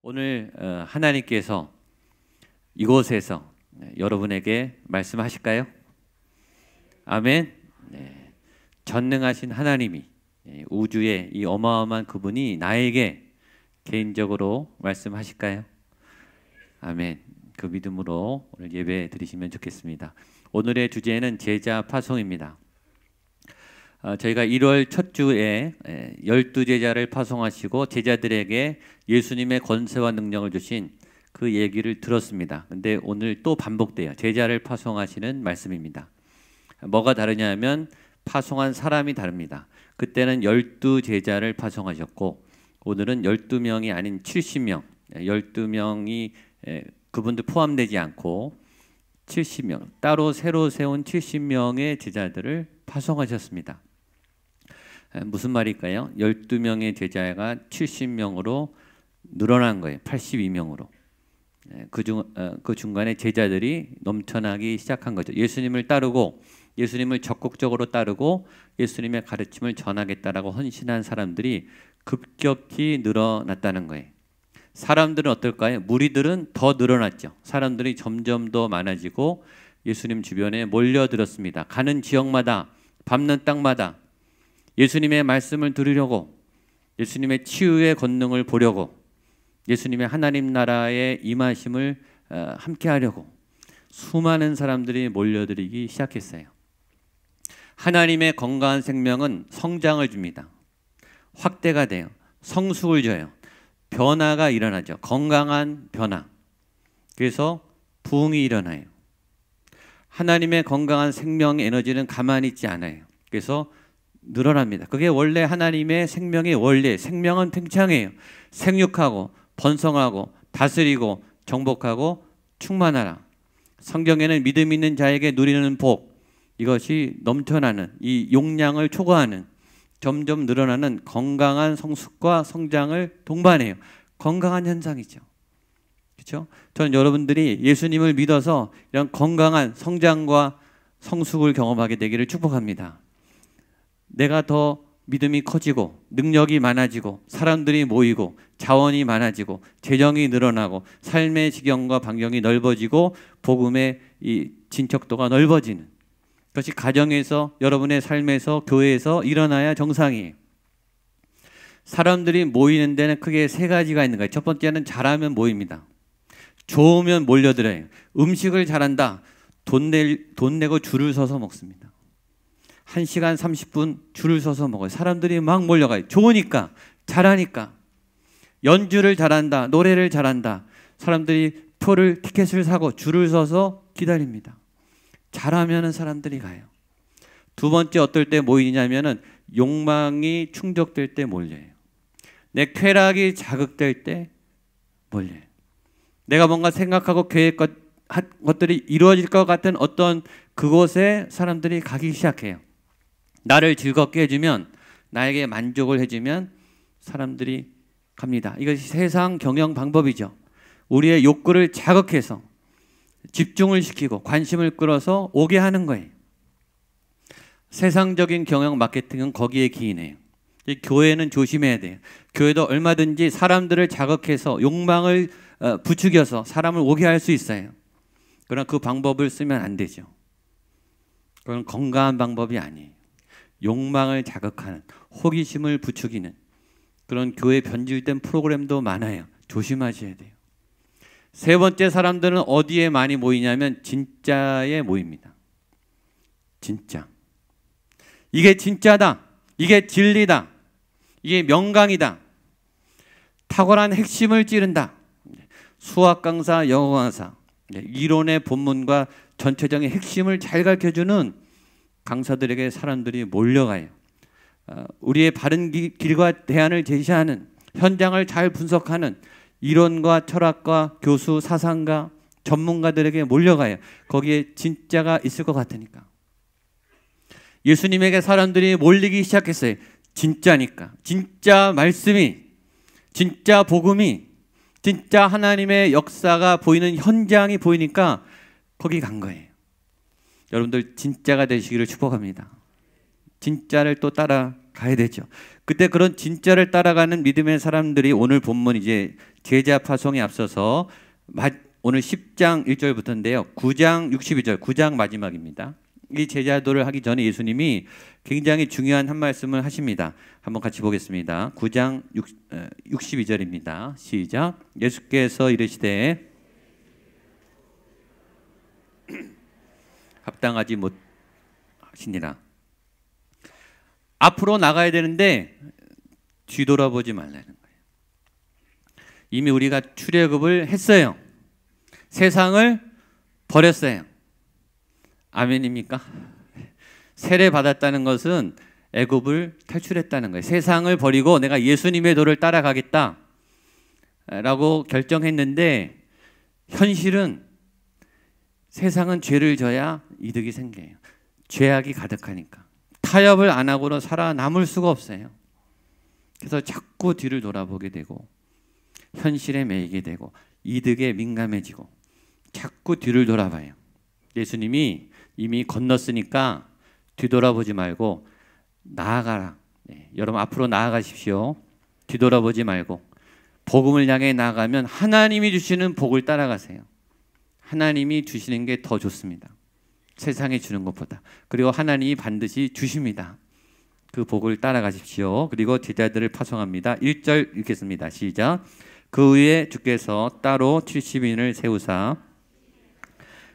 오늘 하나님께서 이곳에서 여러분에게 말씀하실까요? 아멘. 네. 전능하신 하나님이 우주의 이 어마어마한 그분이 나에게 개인적으로 말씀하실까요? 아멘. 그 믿음으로 오늘 예배 드리시면 좋겠습니다. 오늘의 주제는 제자 파송입니다. 저희가 1월 첫 주에 12제자를 파송하시고 제자들에게 예수님의 권세와 능력을 주신 그 얘기를 들었습니다. 근데 오늘 또 반복돼요. 제자를 파송하시는 말씀입니다. 뭐가 다르냐 하면 파송한 사람이 다릅니다. 그때는 12제자를 파송하셨고 오늘은 12명이 아닌 70명, 12명이 그분들 포함되지 않고 70명, 따로 새로 세운 70명의 제자들을 파송하셨습니다. 무슨 말일까요? 12명의 제자가 70명으로 늘어난 거예요. 82명으로. 그 중간에 제자들이 넘쳐나기 시작한 거죠. 예수님을 따르고 예수님을 적극적으로 따르고 예수님의 가르침을 전하겠다라고 헌신한 사람들이 급격히 늘어났다는 거예요. 사람들은 어떨까요? 무리들은 더 늘어났죠. 사람들이 점점 더 많아지고 예수님 주변에 몰려들었습니다. 가는 지역마다 밟는 땅마다 예수님의 말씀을 들으려고, 예수님의 치유의 권능을 보려고, 예수님의 하나님 나라의 임하심을 함께 하려고 수많은 사람들이 몰려들기 시작했어요. 하나님의 건강한 생명은 성장을 줍니다. 확대가 돼요. 성숙을 줘요. 변화가 일어나죠. 건강한 변화. 그래서 부흥이 일어나요. 하나님의 건강한 생명 에너지는 가만히 있지 않아요. 그래서 늘어납니다. 그게 원래 하나님의 생명의 원리. 생명은 팽창해요. 생육하고 번성하고 다스리고 정복하고 충만하라. 성경에는 믿음 있는 자에게 누리는 복, 이것이 넘쳐나는 이 용량을 초과하는 점점 늘어나는 건강한 성숙과 성장을 동반해요. 건강한 현상이죠. 그렇죠? 저는 여러분들이 예수님을 믿어서 이런 건강한 성장과 성숙을 경험하게 되기를 축복합니다. 내가 더 믿음이 커지고 능력이 많아지고 사람들이 모이고 자원이 많아지고 재정이 늘어나고 삶의 지경과 반경이 넓어지고 복음의 이 진척도가 넓어지는 그것이 가정에서 여러분의 삶에서 교회에서 일어나야 정상이에요. 사람들이 모이는 데는 크게 세 가지가 있는 거예요. 첫 번째는 잘하면 모입니다. 좋으면 몰려들어요. 음식을 잘한다. 돈 내고 줄을 서서 먹습니다. 1시간 30분 줄을 서서 먹어요. 사람들이 막 몰려가요. 좋으니까, 잘하니까. 연주를 잘한다. 노래를 잘한다. 사람들이 티켓을 사고 줄을 서서 기다립니다. 잘하면 사람들이 가요. 두 번째 어떨 때 모이냐면은 욕망이 충족될 때 몰려요. 내 쾌락이 자극될 때 몰려요. 내가 뭔가 생각하고 계획한 것들이 이루어질 것 같은 어떤 그곳에 사람들이 가기 시작해요. 나를 즐겁게 해주면, 나에게 만족을 해주면 사람들이 갑니다. 이것이 세상 경영 방법이죠. 우리의 욕구를 자극해서 집중을 시키고 관심을 끌어서 오게 하는 거예요. 세상적인 경영 마케팅은 거기에 기인해요. 교회는 조심해야 돼요. 교회도 얼마든지 사람들을 자극해서 욕망을 부추겨서 사람을 오게 할 수 있어요. 그러나 그 방법을 쓰면 안 되죠. 그건 건강한 방법이 아니에요. 욕망을 자극하는, 호기심을 부추기는 그런 교회 변질된 프로그램도 많아요. 조심하셔야 돼요. 세 번째, 사람들은 어디에 많이 모이냐면 진짜에 모입니다. 진짜. 이게 진짜다. 이게 진리다. 이게 명강이다. 탁월한 핵심을 찌른다. 수학 강사, 영어 강사, 이론의 본문과 전체적인 핵심을 잘 가르쳐주는 강사들에게 사람들이 몰려가요. 우리의 바른 길과 대안을 제시하는, 현장을 잘 분석하는 이론과 철학과 교수, 사상가, 전문가들에게 몰려가요. 거기에 진짜가 있을 것 같으니까. 예수님에게 사람들이 몰리기 시작했어요. 진짜니까. 진짜 말씀이, 진짜 복음이, 진짜 하나님의 역사가 보이는 현장이 보이니까 거기 간 거예요. 여러분들 진짜가 되시기를 축복합니다. 진짜를 또 따라가셔야 가야 되죠. 그때 그런 진짜를 따라가는 믿음의 사람들이 오늘 본문 이제 제자 파송에 앞서서 오늘 10장 1절부터인데요. 9장 62절, 9장 마지막입니다. 이 제자도를 하기 전에 예수님이 굉장히 중요한 한 말씀을 하십니다. 한번 같이 보겠습니다. 9장 62절입니다. 시작. 예수께서 이르시되 합당하지 못하시니라. 앞으로 나가야 되는데 뒤돌아보지 말라는 거예요. 이미 우리가 출애굽을 했어요. 세상을 버렸어요. 아멘입니까? 세례 받았다는 것은 애굽을 탈출했다는 거예요. 세상을 버리고 내가 예수님의 도를 따라가겠다 라고 결정했는데 현실은 세상은 죄를 져야 이득이 생겨요. 죄악이 가득하니까 타협을 안 하고는 살아남을 수가 없어요. 그래서 자꾸 뒤를 돌아보게 되고 현실에 매이게 되고 이득에 민감해지고 자꾸 뒤를 돌아봐요. 예수님이 이미 건넜으니까 뒤돌아보지 말고 나아가라. 여러분 앞으로 나아가십시오. 뒤돌아보지 말고 복음을 향해 나아가면 하나님이 주시는 복을 따라가세요. 하나님이 주시는 게 더 좋습니다. 세상에 주는 것보다. 그리고 하나님이 반드시 주십니다. 그 복을 따라가십시오. 그리고 제자들을 파송합니다. 1절 읽겠습니다. 시작. 그 후에 주께서 따로 70인을 세우사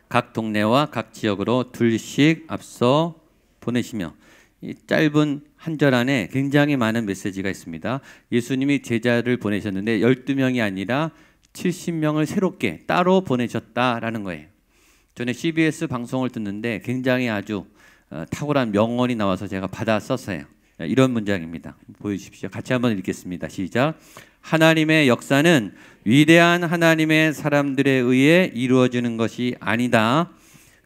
각 동네와 각 지역으로 둘씩 앞서 보내시며, 이 짧은 한 절 안에 굉장히 많은 메시지가 있습니다. 예수님이 제자를 보내셨는데 12명이 아니라 70명을 새롭게 따로 보내셨다라는 거예요. 전에 CBS 방송을 듣는데 굉장히 아주 탁월한 명언이 나와서 제가 받아 썼어요. 이런 문장입니다. 보여주십시오. 같이 한번 읽겠습니다. 시작. 하나님의 역사는 위대한 하나님의 사람들에 의해 이루어지는 것이 아니다.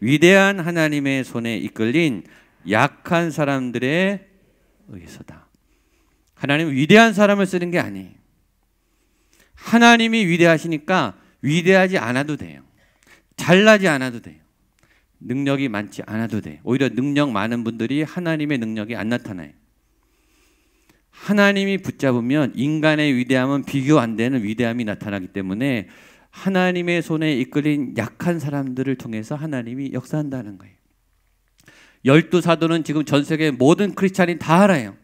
위대한 하나님의 손에 이끌린 약한 사람들에 의해서다. 하나님은 위대한 사람을 쓰는 게 아니에요. 하나님이 위대하시니까 위대하지 않아도 돼요. 잘나지 않아도 돼요. 능력이 많지 않아도 돼요. 오히려 능력 많은 분들이 하나님의 능력이 안 나타나요. 하나님이 붙잡으면 인간의 위대함은 비교 안 되는 위대함이 나타나기 때문에 하나님의 손에 이끌린 약한 사람들을 통해서 하나님이 역사한다는 거예요. 12사도는 지금 전 세계 모든 크리스찬이 다 알아요.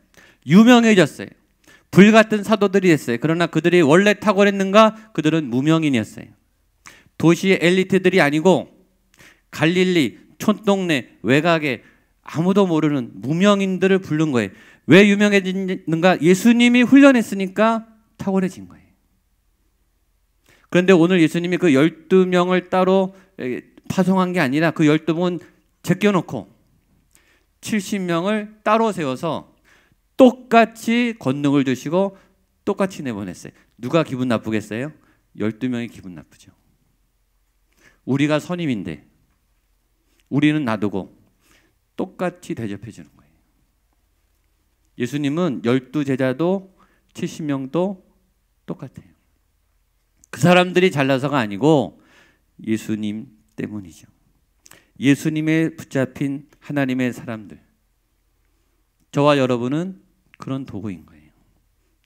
유명해졌어요. 불같은 사도들이 됐어요. 그러나 그들이 원래 탁월했는가? 그들은 무명인이었어요. 도시의 엘리트들이 아니고 갈릴리, 촌동네, 외곽에 아무도 모르는 무명인들을 부른 거예요. 왜 유명해졌는가? 예수님이 훈련했으니까 탁월해진 거예요. 그런데 오늘 예수님이 그 12명을 따로 파송한 게 아니라 그 12명은 제껴놓고 70명을 따로 세워서 똑같이 권능을 주시고 똑같이 내보냈어요. 누가 기분 나쁘겠어요? 12명이 기분 나쁘죠. 우리가 선임인데 우리는 놔두고 똑같이 대접해 주는 거예요. 예수님은 12제자도 70명도 똑같아요. 그 사람들이 잘나서가 아니고 예수님 때문이죠. 예수님에 붙잡힌 하나님의 사람들, 저와 여러분은 그런 도구인 거예요.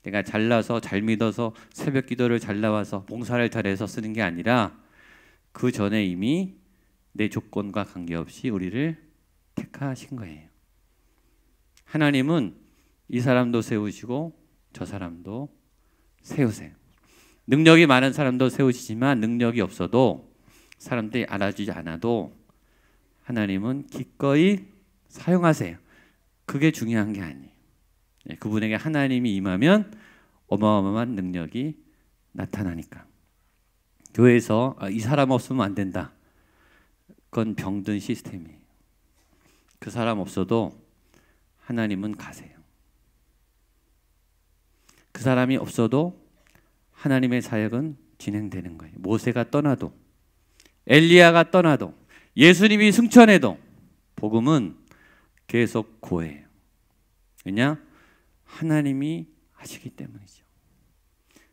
내가 잘나서 잘 믿어서 새벽 기도를 잘 나와서 봉사를 잘해서 쓰는 게 아니라 그 전에 이미 내 조건과 관계없이 우리를 택하신 거예요. 하나님은 이 사람도 세우시고 저 사람도 세우세요. 능력이 많은 사람도 세우시지만 능력이 없어도 사람들이 알아주지 않아도 하나님은 기꺼이 사용하세요. 그게 중요한 게 아니에요. 그분에게 하나님이 임하면 어마어마한 능력이 나타나니까. 교회에서 이 사람 없으면 안 된다. 그건 병든 시스템이에요. 그 사람 없어도 하나님은 가세요. 그 사람이 없어도 하나님의 사역은 진행되는 거예요. 모세가 떠나도, 엘리야가 떠나도, 예수님이 승천해도 복음은 계속 고해요. 왜냐? 하나님이 하시기 때문이죠.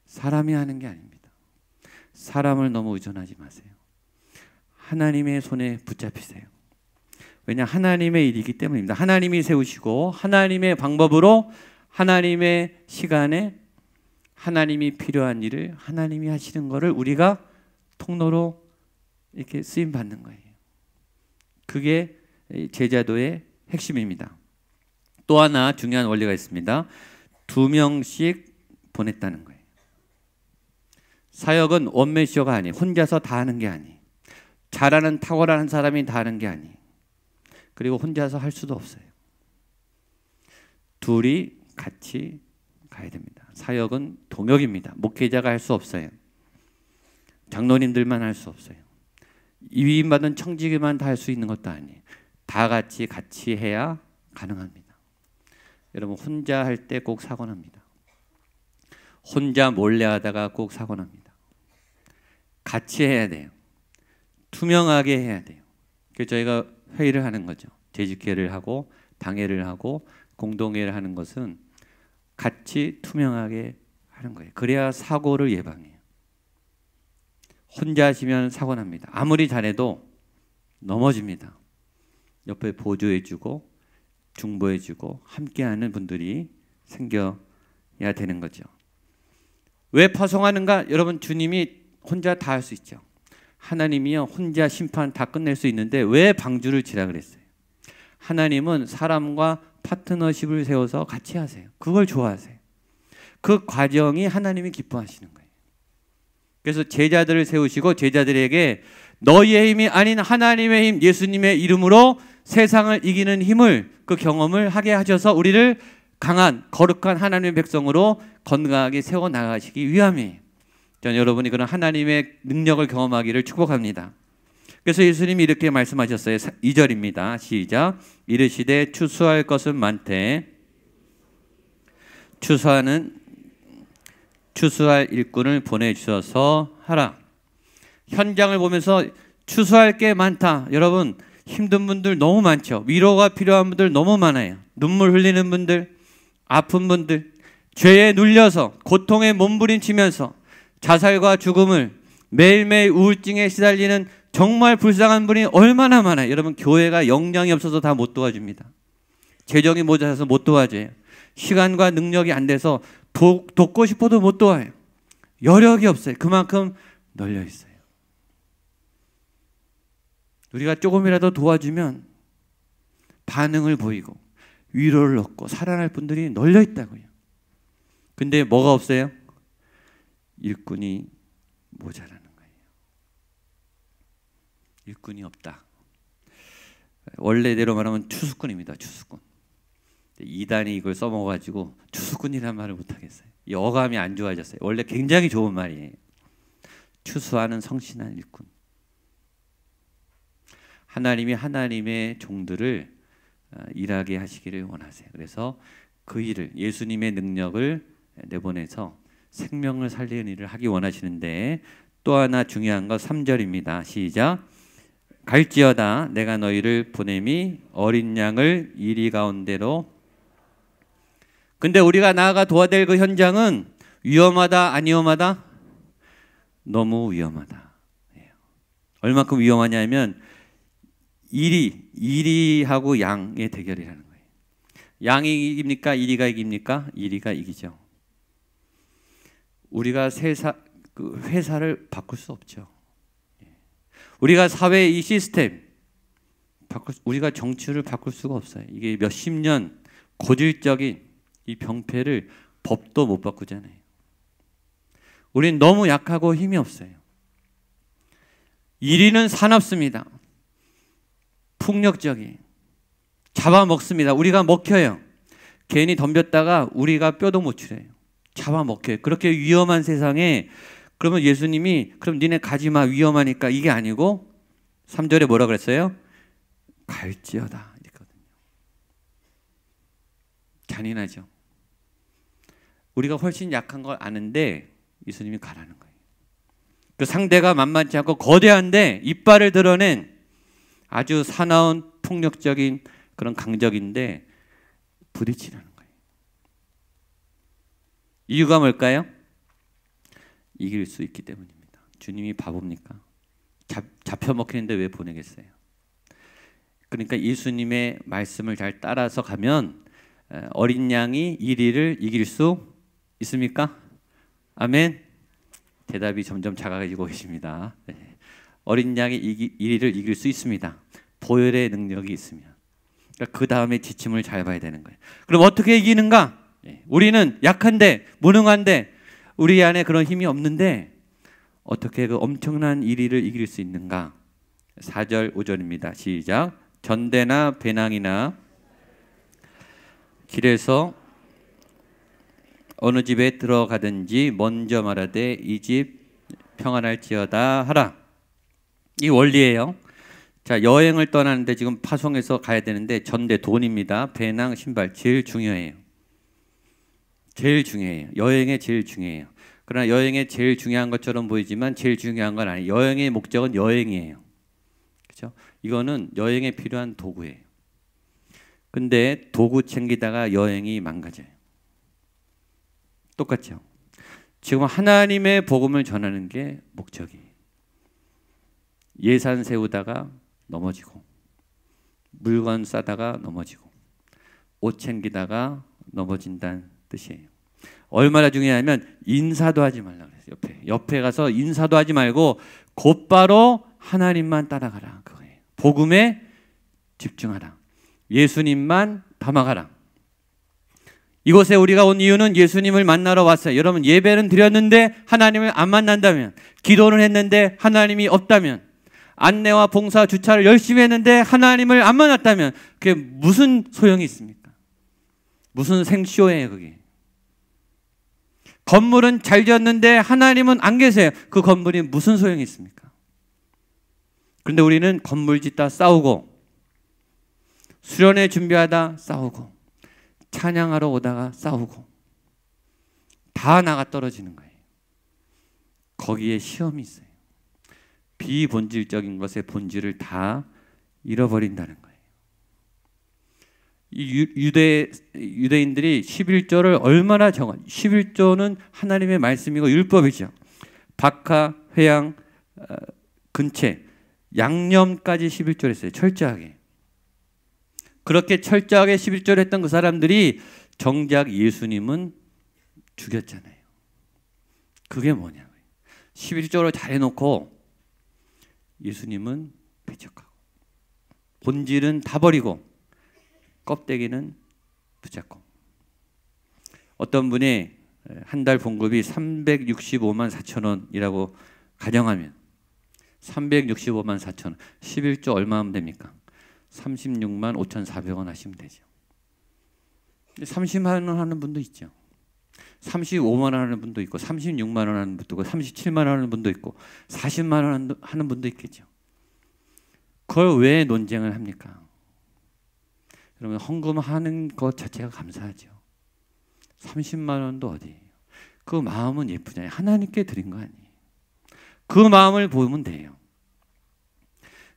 사람이 하는 게 아닙니다. 사람을 너무 의존하지 마세요. 하나님의 손에 붙잡히세요. 왜냐? 하나님의 일이기 때문입니다. 하나님이 세우시고 하나님의 방법으로 하나님의 시간에 하나님이 필요한 일을 하나님이 하시는 것을 우리가 통로로 이렇게 쓰임 받는 거예요. 그게 제자도의 핵심입니다. 또 하나 중요한 원리가 있습니다. 2명씩 보냈다는 거예요. 사역은 원맨쇼가 아니에요. 혼자서 다 하는 게 아니에요. 잘하는 탁월한 한 사람이 다 하는 게 아니에요. 그리고 혼자서 할 수도 없어요. 둘이 같이 가야 됩니다. 사역은 동역입니다. 목회자가 할 수 없어요. 장로님들만 할 수 없어요. 위임받은 청지기만 다 할 수 있는 것도 아니에요. 다 같이 해야 가능합니다. 여러분 혼자 할 때 꼭 사고 납니다. 혼자 몰래 하다가 꼭 사고 납니다. 같이 해야 돼요. 투명하게 해야 돼요. 그래서 저희가 회의를 하는 거죠. 재직회를 하고 당회를 하고 공동회를 하는 것은 같이 투명하게 하는 거예요. 그래야 사고를 예방해요. 혼자 하시면 사고 납니다. 아무리 잘해도 넘어집니다. 옆에 보조해주고 중보해주고 함께하는 분들이 생겨야 되는 거죠. 왜 파송하는가? 여러분 주님이 혼자 다 할 수 있죠. 하나님이요 혼자 심판 다 끝낼 수 있는데 왜 방주를 치라 그랬어요? 하나님은 사람과 파트너십을 세워서 같이 하세요. 그걸 좋아하세요. 그 과정이 하나님이 기뻐하시는 거예요. 그래서 제자들을 세우시고 제자들에게 너희의 힘이 아닌 하나님의 힘, 예수님의 이름으로 세상을 이기는 힘을 그 경험을 하게 하셔서 우리를 강한 거룩한 하나님의 백성으로 건강하게 세워나가시기 위함이에요. 저는 여러분이 그런 하나님의 능력을 경험하기를 축복합니다. 그래서 예수님이 이렇게 말씀하셨어요. 2절입니다. 시작. 이르시되 추수할 것은 많되 추수할 일꾼을 보내주셔서 하라. 현장을 보면서 추수할 게 많다. 여러분 힘든 분들 너무 많죠. 위로가 필요한 분들 너무 많아요. 눈물 흘리는 분들, 아픈 분들, 죄에 눌려서 고통에 몸부림치면서 자살과 죽음을 매일매일 우울증에 시달리는 정말 불쌍한 분이 얼마나 많아요. 여러분 교회가 역량이 없어서 다 못 도와줍니다. 재정이 모자라서 못 도와줘요. 시간과 능력이 안 돼서 돕고 싶어도 못 도와요. 여력이 없어요. 그만큼 널려 있어요. 우리가 조금이라도 도와주면 반응을 보이고 위로를 얻고 살아날 분들이 널려 있다고요. 근데 뭐가 없어요? 일꾼이 모자라는 거예요. 일꾼이 없다. 원래대로 말하면 추수꾼입니다. 추수꾼. 이단이 이걸 써먹어가지고 추수꾼이라는 말을 못하겠어요. 이 어감이 안 좋아졌어요. 원래 굉장히 좋은 말이에요. 추수하는 성실한 일꾼. 하나님이 하나님의 종들을 일하게 하시기를 원하세요. 그래서 그 일을 예수님의 능력을 내보내서 생명을 살리는 일을 하기 원하시는데 또 하나 중요한 거 3절입니다. 시작. 갈지어다 내가 너희를 보냄이 어린 양을 이리 가운데로. 근데 우리가 나아가 도와야 될 그 현장은 위험하다 안 위험하다? 너무 위험하다. 얼마큼 위험하냐면 이리하고 양의 대결이라는 거예요. 양이 이깁니까? 이리가 이깁니까? 이리가 이기죠. 우리가 회사를 바꿀 수 없죠. 우리가 사회의 이 시스템, 우리가 정치를 바꿀 수가 없어요. 이게 몇십 년 고질적인 이 병폐를 법도 못 바꾸잖아요. 우리는 너무 약하고 힘이 없어요. 이리는 사납습니다. 폭력적인. 잡아먹습니다. 우리가 먹혀요. 괜히 덤볐다가 우리가 뼈도 못 추려요. 잡아먹혀요. 그렇게 위험한 세상에 그러면 예수님이 그럼 니네 가지마 위험하니까 이게 아니고 3절에 뭐라 그랬어요? 갈지어다 이랬거든요. 잔인하죠. 우리가 훨씬 약한 걸 아는데 예수님이 가라는 거예요. 그 상대가 만만치 않고 거대한데 이빨을 드러낸 아주 사나운 폭력적인 그런 강적인데 부딪히라는 거예요. 이유가 뭘까요? 이길 수 있기 때문입니다. 주님이 바보입니까? 잡혀 먹히는데 왜 보내겠어요? 그러니까 예수님의 말씀을 잘 따라서 가면 어린 양이 이리를 이길 수 있습니까? 아멘. 대답이 점점 작아지고 계십니다. 어린 양이 이리를 이길 수 있습니다. 보혈의 능력이 있으면. 그러니까 그 다음에 지침을 잘 봐야 되는 거예요. 그럼 어떻게 이기는가? 우리는 약한데, 무능한데, 우리 안에 그런 힘이 없는데 어떻게 그 엄청난 이리를 이길 수 있는가? 4절 5절입니다. 시작. 전대나 배낭이나 길에서 어느 집에 들어가든지 먼저 말하되 이 집 평안할지어다 하라. 이 원리예요. 자, 여행을 떠나는데 지금 파송해서 가야 되는데 전대 돈입니다. 배낭, 신발 제일 중요해요. 제일 중요해요. 여행에 제일 중요해요. 그러나 여행에 제일 중요한 것처럼 보이지만 제일 중요한 건 아니에요. 여행의 목적은 여행이에요. 그렇죠? 이거는 여행에 필요한 도구예요. 근데 도구 챙기다가 여행이 망가져요. 똑같죠? 지금 하나님의 복음을 전하는 게 목적이에요. 예산 세우다가 넘어지고, 물건 싸다가 넘어지고, 옷 챙기다가 넘어진다는 뜻이에요. 얼마나 중요하면 인사도 하지 말라 그랬어요. 옆에 가서 인사도 하지 말고 곧바로 하나님만 따라가라 그거예요. 복음에 집중하라. 예수님만 담아가라. 이곳에 우리가 온 이유는 예수님을 만나러 왔어요. 여러분, 예배는 드렸는데 하나님을 안 만난다면, 기도는 했는데 하나님이 없다면, 안내와 봉사 주차를 열심히 했는데 하나님을 안 만났다면 그게 무슨 소용이 있습니까? 무슨 생쇼예요 그게. 건물은 잘 지었는데 하나님은 안 계세요. 그 건물이 무슨 소용이 있습니까? 그런데 우리는 건물 짓다 싸우고, 수련회 준비하다 싸우고, 찬양하러 오다가 싸우고, 다 나가 떨어지는 거예요. 거기에 시험이 있어요. 비본질적인 것의 본질을 다 잃어버린다는 거예요. 이 유대인들이 11조를 얼마나 11조는 하나님의 말씀이고 율법이죠. 박하, 회양, 근체, 양념까지 11조를 했어요. 철저하게. 그렇게 철저하게 11조를 했던 그 사람들이 정작 예수님은 죽였잖아요. 그게 뭐냐고요. 11조를 잘해놓고 예수님은 배척하고, 본질은 다 버리고 껍데기는 붙잡고. 어떤 분이 한 달 봉급이 365만 4천 원이라고 가정하면 365만 4천 원, 11조 얼마 하면 됩니까? 36만 5,400원 하시면 되죠. 30만 원 하는 분도 있죠. 35만 원 하는 분도 있고, 36만 원 하는 분도 있고, 37만 원 하는 분도 있고, 40만 원 하는 분도 있겠죠. 그걸 왜 논쟁을 합니까? 여러분, 헌금하는 것 자체가 감사하죠. 30만 원도 어디예요? 그 마음은 예쁘잖아요. 하나님께 드린 거 아니에요. 그 마음을 보면 돼요.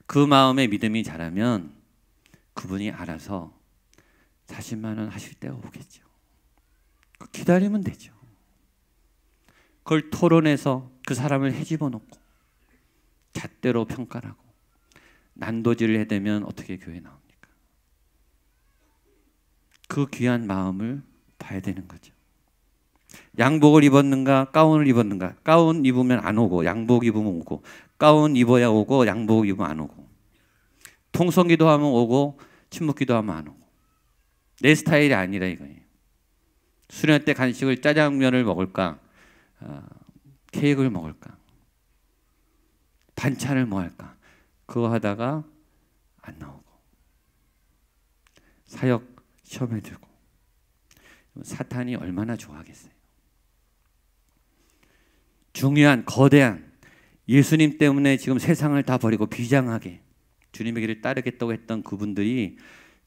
그 마음에 믿음이 자라면 그분이 알아서 40만 원 하실 때가 오겠죠. 기다리면 되죠. 그걸 토론해서 그 사람을 헤집어 놓고 잣대로 평가를 하고 난도질을 해대면 어떻게 교회에 나옵니까? 그 귀한 마음을 봐야 되는 거죠. 양복을 입었는가 가운을 입었는가. 가운 입으면 안 오고 양복 입으면 오고, 가운 입어야 오고 양복 입으면 안 오고, 통성기도 하면 오고 침묵기도 하면 안 오고. 내 스타일이 아니라 이거예요. 수련회 때 간식을 짜장면을 먹을까, 케이크를 먹을까, 반찬을 뭐 할까, 그거 하다가 안 나오고, 사역 시험에 들고. 사탄이 얼마나 좋아하겠어요. 중요한 거대한 예수님 때문에 지금 세상을 다 버리고 비장하게 주님의 길을 따르겠다고 했던 그분들이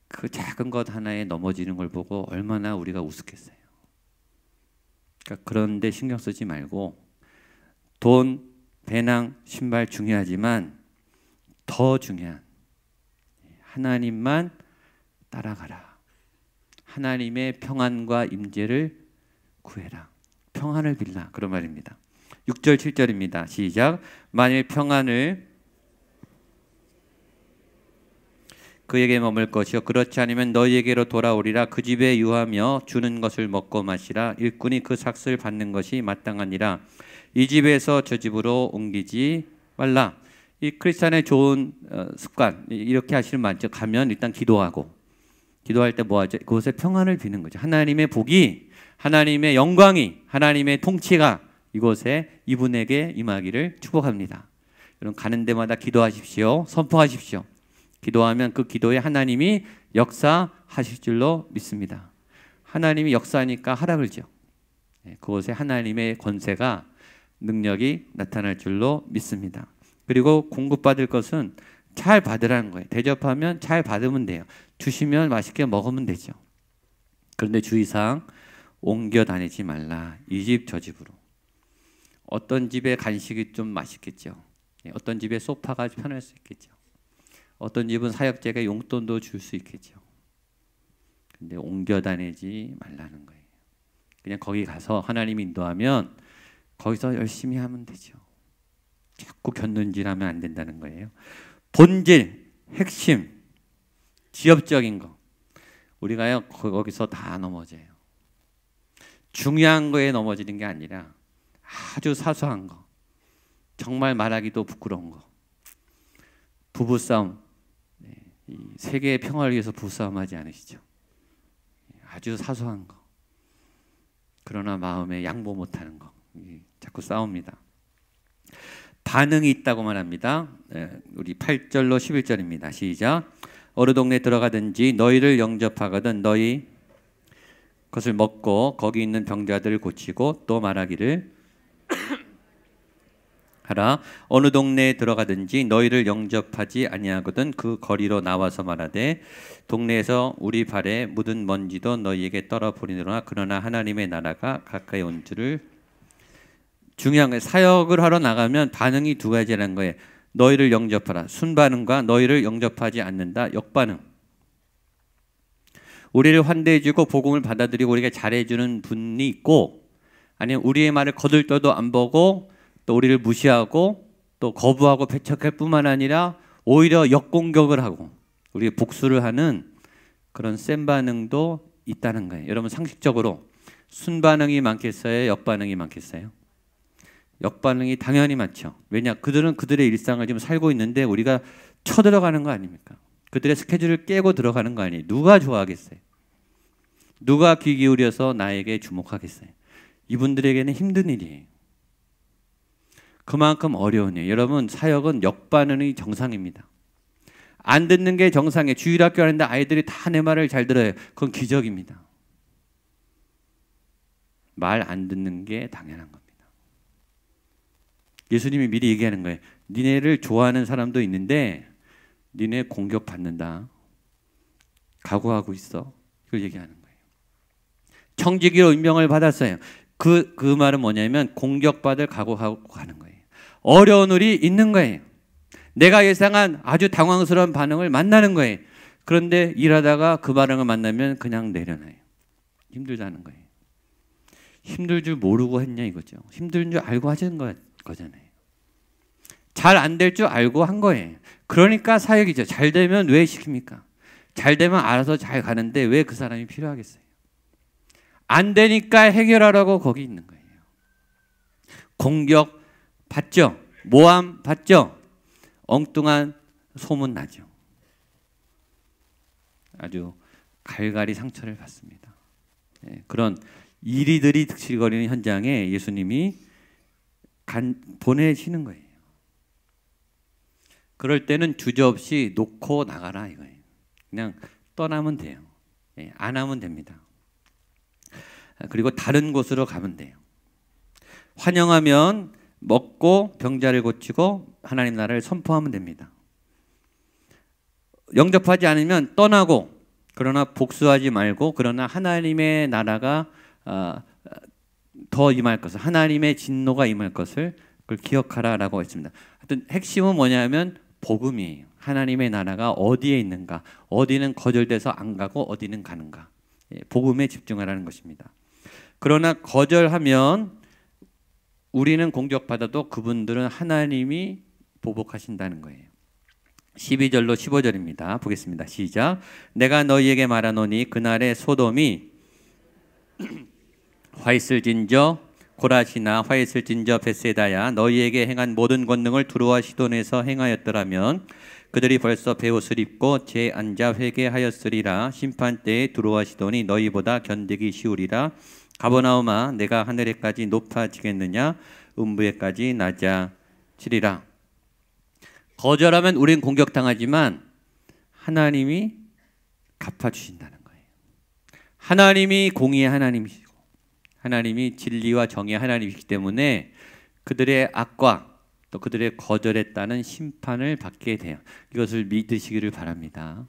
그 작은 것 하나에 넘어지는 걸 보고 얼마나 우리가 우습겠어요. 그러니까 그런데 신경 쓰지 말고, 돈, 배낭, 신발 중요하지만 더 중요한 하나님만 따라가라. 하나님의 평안과 임재를 구해라. 평안을 빌라. 그런 말입니다. 6절 7절입니다. 시작. 만일 평안을 그에게 머물 것이요 그렇지 않으면 너희에게로 돌아오리라. 그 집에 유하며 주는 것을 먹고 마시라. 일꾼이 그 삭을 받는 것이 마땅하니라. 이 집에서 저 집으로 옮기지 말라. 이 크리스찬의 좋은 습관, 이렇게 하시는 많죠. 가면 일단 기도하고, 기도할 때 뭐 하죠? 그곳에 평안을 비는 거죠. 하나님의 복이, 하나님의 영광이, 하나님의 통치가 이곳에 이분에게 임하기를 축복합니다. 여러분 가는 데마다 기도하십시오. 선포하십시오. 기도하면 그 기도에 하나님이 역사하실 줄로 믿습니다. 하나님이 역사하니까 하라 그러죠. 그곳에 하나님의 권세가, 능력이 나타날 줄로 믿습니다. 그리고 공급받을 것은 잘 받으라는 거예요. 대접하면 잘 받으면 돼요. 주시면 맛있게 먹으면 되죠. 그런데 주의사항, 옮겨 다니지 말라. 이 집 저 집으로. 어떤 집에 간식이 좀 맛있겠죠. 어떤 집에 소파가 편할 수 있겠죠. 어떤 집은 사역자에게 용돈도 줄 수 있겠죠. 근데 옮겨 다니지 말라는 거예요. 그냥 거기 가서 하나님이 인도하면 거기서 열심히 하면 되죠. 자꾸 견눈질하면 안 된다는 거예요. 본질, 핵심, 지엽적인 거 우리가요 거기서 다 넘어져요. 중요한 거에 넘어지는 게 아니라 아주 사소한 거, 정말 말하기도 부끄러운 거, 부부싸움, 이 세계의 평화를 위해서 부부싸움하지 않으시죠? 아주 사소한 거, 그러나 마음에 양보 못하는 거, 자꾸 싸웁니다. 반응이 있다고만 합니다. 우리 8절로 11절입니다. 시작. 어느 동네에 들어가든지 너희를 영접하거든 너희 그것을 먹고 거기 있는 병자들을 고치고 또 말하기를 하라. 어느 동네에 들어가든지 너희를 영접하지 아니하거든 그 거리로 나와서 말하되 동네에서 우리 발에 묻은 먼지도 너희에게 떨어버리노라. 그러나 하나님의 나라가 가까이 온 줄을. 중요한 거예요. 사역을 하러 나가면 반응이 두 가지라는 거예요. 너희를 영접하라. 순반응과 너희를 영접하지 않는다. 역반응. 우리를 환대해주고 복음을 받아들이고 우리가 잘해주는 분이 있고, 아니면 우리의 말을 거들떠도 안 보고 또 우리를 무시하고 또 거부하고 배척할 뿐만 아니라 오히려 역공격을 하고 우리의 복수를 하는 그런 센 반응도 있다는 거예요. 여러분 상식적으로 순반응이 많겠어요? 역반응이 많겠어요? 역반응이 당연히 많죠. 왜냐? 그들은 그들의 일상을 지금 살고 있는데 우리가 쳐들어가는 거 아닙니까? 그들의 스케줄을 깨고 들어가는 거 아니에요. 누가 좋아하겠어요? 누가 귀 기울여서 나에게 주목하겠어요? 이분들에게는 힘든 일이에요. 그만큼 어려운 일이에요. 여러분 사역은 역반응이 정상입니다. 안 듣는 게 정상이에요. 주일학교 하는데 아이들이 다 내 말을 잘 들어요. 그건 기적입니다. 말 안 듣는 게 당연한 겁니다. 예수님이 미리 얘기하는 거예요. 니네를 좋아하는 사람도 있는데 니네 공격받는다. 각오하고 있어. 이걸 얘기하는 거예요. 청지기로 임명을 받았어요. 그 말은 뭐냐면 공격받을 각오하고 가는 거예요. 어려운 일이 있는 거예요. 내가 예상한 아주 당황스러운 반응을 만나는 거예요. 그런데 일하다가 그 반응을 만나면 그냥 내려놔요. 힘들다는 거예요. 힘들 줄 모르고 했냐 이거죠. 힘든 줄 알고 하신 거잖아요. 잘 안 될 줄 알고 한 거예요. 그러니까 사역이죠. 잘 되면 왜 시킵니까? 잘 되면 알아서 잘 가는데 왜 그 사람이 필요하겠어요? 안 되니까 해결하라고 거기 있는 거예요. 공격 받죠. 모함 받죠. 엉뚱한 소문 나죠. 아주 갈갈이 상처를 받습니다. 그런 이리들이 득실거리는 현장에 예수님이 보내시는 거예요. 그럴 때는 주저없이 놓고 나가라 이거예요. 그냥 떠나면 돼요. 안 하면 됩니다. 그리고 다른 곳으로 가면 돼요. 환영하면 먹고 병자를 고치고 하나님 나라를 선포하면 됩니다. 영접하지 않으면 떠나고, 그러나 복수하지 말고, 그러나 하나님의 나라가 더 임할 것을, 하나님의 진노가 임할 것을 그걸 기억하라라고 했습니다. 하여튼 핵심은 뭐냐면 복음이에요. 하나님의 나라가 어디에 있는가, 어디는 거절돼서 안 가고 어디는 가는가, 복음에 집중하라는 것입니다. 그러나 거절하면 우리는 공격받아도 그분들은 하나님이 보복하신다는 거예요. 12절로 15절입니다. 보겠습니다. 시작. 내가 너희에게 말하노니 그날에 소돔이 화있을진저 고라시나 화있을진저 벳세다야 너희에게 행한 모든 권능을 두로와 시돈에서 행하였더라면 그들이 벌써 베옷을 입고 제 앉아 회개하였으리라. 심판 때에 두로와 시돈이 너희보다 견디기 쉬우리라. 가버나움아 내가 하늘에까지 높아지겠느냐 음부에까지 낮아지리라. 거절하면 우린 공격당하지만 하나님이 갚아주신다는 거예요. 하나님이 공의의 하나님이시고 하나님이 진리와 정의의 하나님이기 때문에 그들의 악과 또 그들의 거절에 따른 심판을 받게 돼요. 이것을 믿으시기를 바랍니다.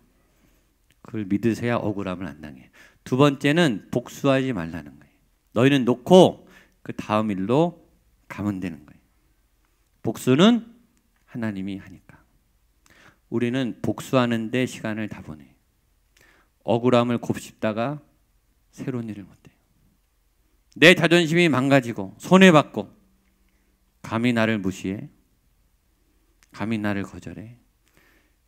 그걸 믿으셔야 억울함을 안 당해요. 두 번째는 복수하지 말라는 거예요. 너희는 놓고 그 다음 일로 가면 되는 거예요. 복수는 하나님이 하니까. 우리는 복수하는 데 시간을 다 보내요. 억울함을 곱씹다가 새로운 일을 못해요. 내 자존심이 망가지고 손해받고 감히 나를 무시해? 감히 나를 거절해?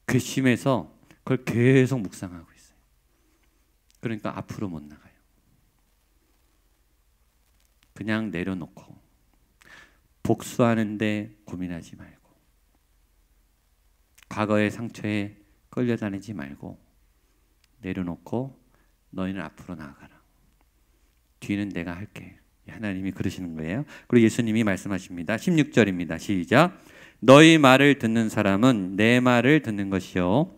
괘씸해서 그걸 계속 묵상하고 있어요. 그러니까 앞으로 못 나가요. 그냥 내려놓고 복수하는데 고민하지 말고 과거의 상처에 끌려다니지 말고 내려놓고 너희는 앞으로 나아가라. 뒤는 내가 할게. 하나님이 그러시는 거예요. 그리고 예수님이 말씀하십니다. 16절입니다. 시작. 너희 말을 듣는 사람은 내 말을 듣는 것이요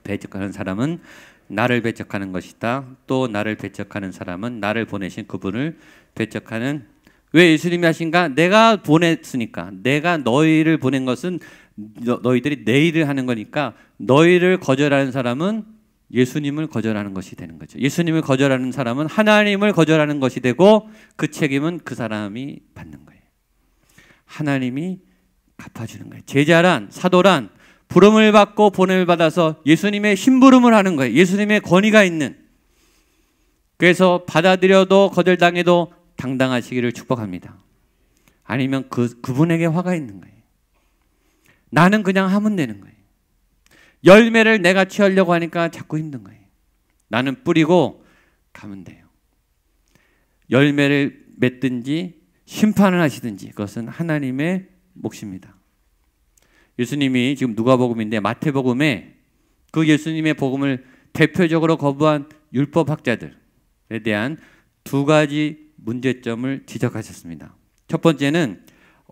배척하는 사람은 나를 배척하는 것이다. 또 나를 배척하는 사람은 나를 보내신 그분을 배척하는. 왜 예수님이 하신가? 내가 보냈으니까. 내가 너희를 보낸 것은 너희들이 내 일을 하는 거니까 너희를 거절하는 사람은 예수님을 거절하는 것이 되는 거죠. 예수님을 거절하는 사람은 하나님을 거절하는 것이 되고 그 책임은 그 사람이 받는 거예요. 하나님이 갚아주는 거예요. 제자란, 사도란 부름을 받고 보냄을 받아서 예수님의 심부름을 하는 거예요. 예수님의 권위가 있는. 그래서 받아들여도 거절당해도 당당하시기를 축복합니다. 아니면 그분에게 화가 있는 거예요. 나는 그냥 하면 되는 거예요. 열매를 내가 취하려고 하니까 자꾸 힘든 거예요. 나는 뿌리고 가면 돼요. 열매를 맺든지 심판을 하시든지 그것은 하나님의 몫입니다. 예수님이 지금 누가복음인데 마태복음에 그 예수님의 복음을 대표적으로 거부한 율법학자들에 대한 두 가지 문제점을 지적하셨습니다. 첫 번째는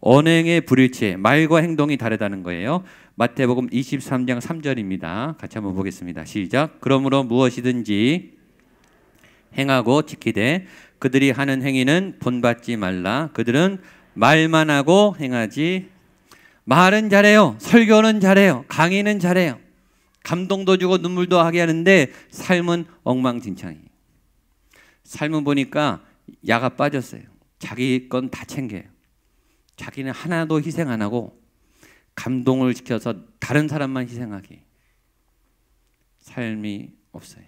언행의 불일치, 말과 행동이 다르다는 거예요. 마태복음 23장 3절입니다. 같이 한번 보겠습니다. 시작. 그러므로 무엇이든지 행하고 지키되 그들이 하는 행위는 본받지 말라. 그들은 말만 하고 행하지. 말은 잘해요. 설교는 잘해요. 강의는 잘해요. 감동도 주고 눈물도 하게 하는데 삶은 엉망진창이에요. 삶은 보니까 야가 빠졌어요. 자기 건 다 챙겨요. 자기는 하나도 희생 안 하고 감동을 시켜서 다른 사람만 희생하게. 삶이 없어요.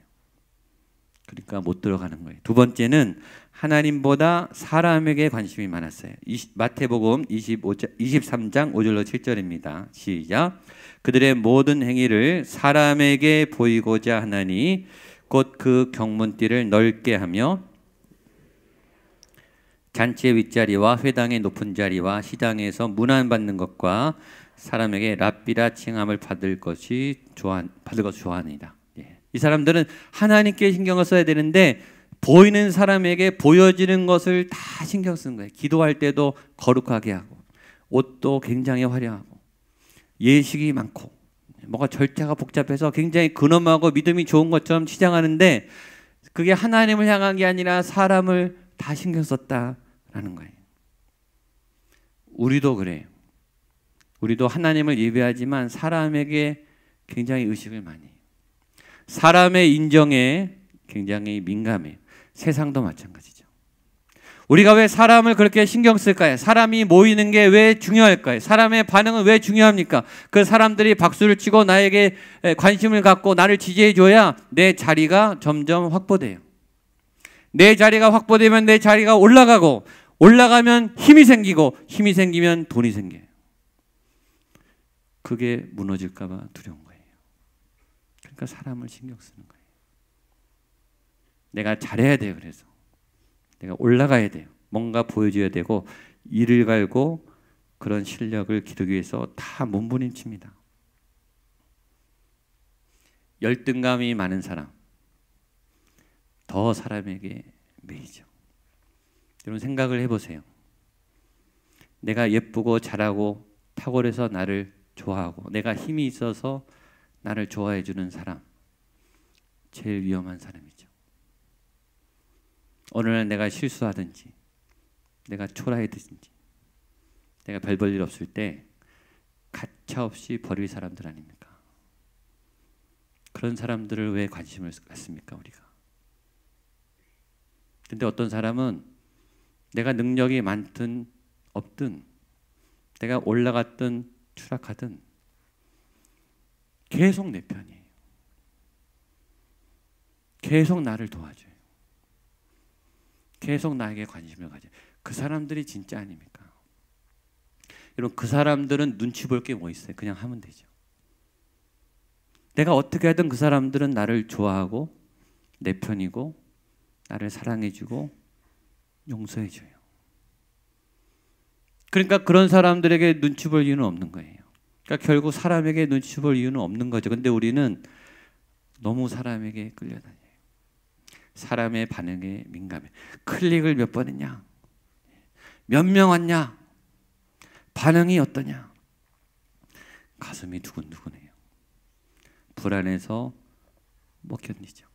그러니까 못 들어가는 거예요. 두 번째는 하나님보다 사람에게 관심이 많았어요. 마태복음 23장 5절로 7절입니다. 시작. 그들의 모든 행위를 사람에게 보이고자 하나니 곧 그 경문띠를 넓게 하며 잔치의 윗자리와 회당의 높은 자리와 시장에서 문안받는 것과 사람에게 랍비라 칭함을 받을 것을 좋아합니다. 이 사람들은 하나님께 신경을 써야 되는데 보이는 사람에게 보여지는 것을 다 신경 쓰는 거예요. 기도할 때도 거룩하게 하고 옷도 굉장히 화려하고 예식이 많고 뭐가 절차가 복잡해서 굉장히 근엄하고 믿음이 좋은 것처럼 치장하는데 그게 하나님을 향한 게 아니라 사람을 다 신경 썼다라는 거예요. 우리도 그래요. 우리도 하나님을 예배하지만 사람에게 굉장히 의식을 많이 해요. 사람의 인정에 굉장히 민감해요. 세상도 마찬가지죠. 우리가 왜 사람을 그렇게 신경 쓸까요? 사람이 모이는 게 왜 중요할까요? 사람의 반응은 왜 중요합니까? 그 사람들이 박수를 치고 나에게 관심을 갖고 나를 지지해 줘야 내 자리가 점점 확보돼요. 내 자리가 확보되면 내 자리가 올라가고 올라가면 힘이 생기고 힘이 생기면 돈이 생겨요. 그게 무너질까 봐 두려운 거예요. 그러니까 사람을 신경 쓰는 거예요. 내가 잘해야 돼요. 그래서 내가 올라가야 돼요. 뭔가 보여줘야 되고 이를 갈고 그런 실력을 기르기 위해서 다 몸부림칩니다. 열등감이 많은 사람 더 사람에게 매이죠. 여러분 생각을 해보세요. 내가 예쁘고 잘하고 탁월해서 나를 좋아하고 내가 힘이 있어서 나를 좋아해 주는 사람 제일 위험한 사람이죠. 어느 날 내가 실수하든지 내가 초라해든지 내가 별 볼 일 없을 때 가차없이 버릴 사람들 아닙니까? 그런 사람들을 왜 관심을 갖습니까 우리가? 근데 어떤 사람은 내가 능력이 많든 없든 내가 올라갔든 추락하든 계속 내 편이에요. 계속 나를 도와줘요. 계속 나에게 관심을 가져요. 그 사람들이 진짜 아닙니까? 여러분 그 사람들은 눈치 볼 게 뭐 있어요? 그냥 하면 되죠. 내가 어떻게 하든 그 사람들은 나를 좋아하고 내 편이고 나를 사랑해주고 용서해줘요. 그러니까 그런 사람들에게 눈치 볼 이유는 없는 거예요. 그러니까 결국 사람에게 눈치 볼 이유는 없는 거죠. 근데 우리는 너무 사람에게 끌려다녀요. 사람의 반응에 민감해. 클릭을 몇 번 했냐? 몇 명 왔냐? 반응이 어떠냐? 가슴이 두근두근해요. 불안해서 못 견디죠.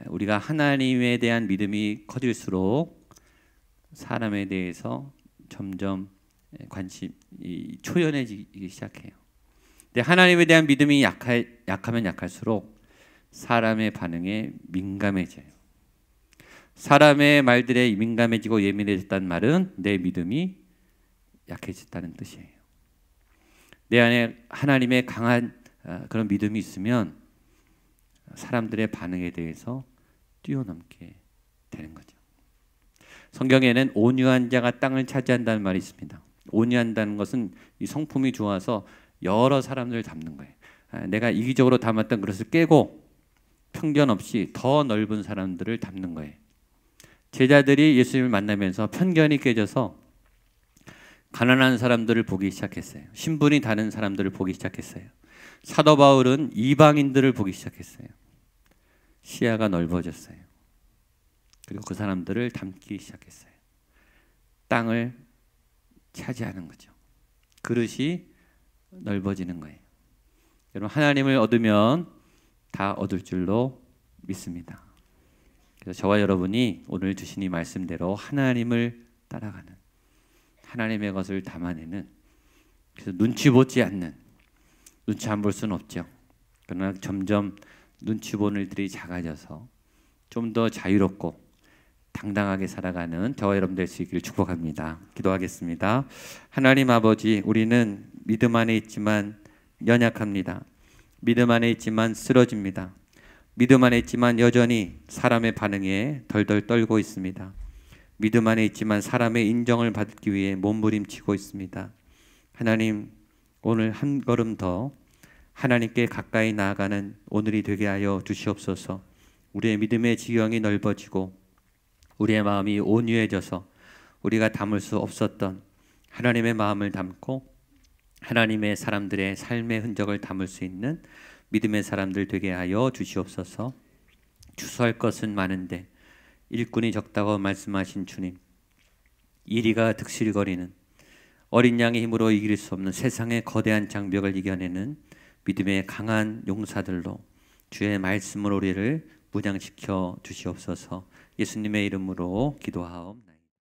우리가 하나님에 대한 믿음이 커질수록 사람에 대해서 점점 관심이 초연해지기 시작해요. 근데 하나님에 대한 믿음이 약하면 약할수록 사람의 반응에 민감해져요. 사람의 말들에 민감해지고 예민해졌다는 말은 내 믿음이 약해졌다는 뜻이에요. 내 안에 하나님의 강한 그런 믿음이 있으면 사람들의 반응에 대해서 뛰어넘게 되는 거죠. 성경에는 온유한 자가 땅을 차지한다는 말이 있습니다. 온유한다는 것은 이 성품이 좋아서 여러 사람들을 담는 거예요. 내가 이기적으로 담았던 그릇을 깨고 편견 없이 더 넓은 사람들을 담는 거예요. 제자들이 예수님을 만나면서 편견이 깨져서 가난한 사람들을 보기 시작했어요. 신분이 다른 사람들을 보기 시작했어요. 사도 바울은 이방인들을 보기 시작했어요. 시야가 넓어졌어요. 그리고 그 사람들을 담기 시작했어요. 땅을 차지하는 거죠. 그릇이 넓어지는 거예요. 여러분 하나님을 얻으면 다 얻을 줄로 믿습니다. 그래서 저와 여러분이 오늘 주신 이 말씀대로 하나님을 따라가는 하나님의 것을 담아내는 그래서 눈치 보지 않는 눈치 안 볼 수는 없죠. 그러나 점점 눈치 보는 일들이 작아져서 좀 더 자유롭고 당당하게 살아가는 저와 여러분 될 수 있기를 축복합니다. 기도하겠습니다. 하나님 아버지, 우리는 믿음 안에 있지만 연약합니다. 믿음 안에 있지만 쓰러집니다. 믿음 안에 있지만 여전히 사람의 반응에 덜덜 떨고 있습니다. 믿음 안에 있지만 사람의 인정을 받기 위해 몸부림치고 있습니다. 하나님, 오늘 한 걸음 더 하나님께 가까이 나아가는 오늘이 되게 하여 주시옵소서. 우리의 믿음의 지경이 넓어지고 우리의 마음이 온유해져서 우리가 담을 수 없었던 하나님의 마음을 담고 하나님의 사람들의 삶의 흔적을 담을 수 있는 믿음의 사람들 되게 하여 주시옵소서. 추수할 것은 많은데 일꾼이 적다고 말씀하신 주님, 이리가 득실거리는 어린 양의 힘으로 이길 수 없는 세상의 거대한 장벽을 이겨내는 믿음의 강한 용사들로 주의 말씀으로 우리를 무장시켜 주시옵소서. 예수님의 이름으로 기도하옵나이다.